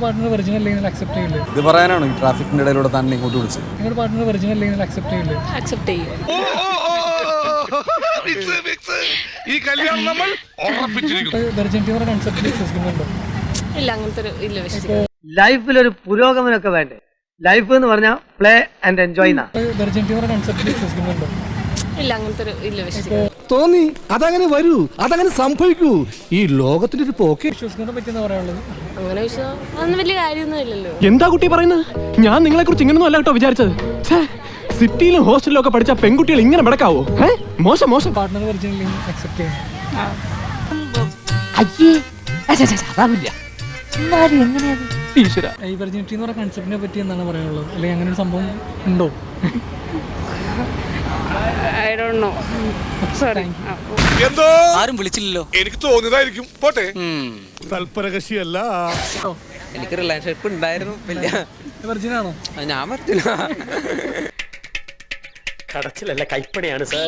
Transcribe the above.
Partner virgin അല്ലെങ്കിൽ accept ചെയ്യില്ല. ഇത് പറയാനാണ് ഈ ട്രാഫിക്കിന്റെ ഇടയിലൂടെ തന്നെ ഇങ്ങോട്ട് വിളിച്ചത്. നിങ്ങളുടെ പാർട്ട്ണർ വെർജിൻ അല്ലെങ്കിൽ അക്സെപ്റ്റ് ചെയ്യില്ല. അക്സെപ്റ്റ് ചെയ്യും. ഈ കല്യാണം നമ്മൾ വെർജിനിറ്റി കൺസെപ്റ്റ് വിശ്വസിക്കുന്നുണ്ടോ? ഇല്ല, അങ്ങനത്തെ ഒരു ഇല്ല വിശ്വസിക്കുന്നു. ലൈഫിലൊരു പുരോഗമനമൊക്കെ വേണ്ടേ? ലൈഫ് എന്ന് പറഞ്ഞാൽ play and enjoy. Virginity concept വിശ്വസിക്കുന്നുണ്ടോ? ഇല്ല, അങ്ങനത്തെ ഒരു ഇല്ല വിശ്വസിക്കുന്നു. തോന്നി അതങ്ങനെ വരൂ, അതങ്ങനെ സംഭവിക്കൂ. ഈ ലോകത്തിന്റെ ഒരു പോക്ക്. വിശ്വസിക്കുന്നതിനെ പറ്റി എന്താ പറയാനുള്ളത്? അങ്ങനെ വിശ്വാസം അതൊന്നും വലിയ കാര്യമൊന്നും ഇല്ലല്ലോ. എന്താ കുട്ടി പറയുന്നത്? ഞാൻ നിങ്ങളെ കുറിച്ച് ഇങ്ങനൊന്നും അല്ല കേട്ടോ വിചാരിച്ചത്. സിറ്റിയിലും ഹോസ്റ്റലിലും ഒക്കെ പഠിച്ച പെൺകുട്ടികൾ ഇങ്ങനെ നടക്കാവോ? മോശം മോശം. പാർട്ട്ണർ വെർജിൻ അല്ലെങ്കിൽ അക്സെപ്റ്റ് ചെയ്യും. ഈശ്വര, ഈ വെർജിനിറ്റി എന്ന് പറയുന്ന കൺസെപ്റ്റിനെ പറ്റി എന്താണ് പറയാനുള്ളത്? അല്ലെങ്കിൽ അങ്ങനെ ഒരു സംഭവം ഉണ്ടോ? I don't know. Sorry. എന്തോ ആരും വിളിച്ചില്ലല്ലോ. എനിക്ക് തോന്നിയതായിരിക്കും. പോട്ടെ. തൽപരകശിയല്ല. എനിക്ക് റിലേഷൻഷിപ്പ് ഉണ്ടായിരുന്നു. വെർജിനാണോ? ഞാൻ പറ്റില്ല. കടച്ചിലല്ല, കൈപ്പണിയാണ് സാർ.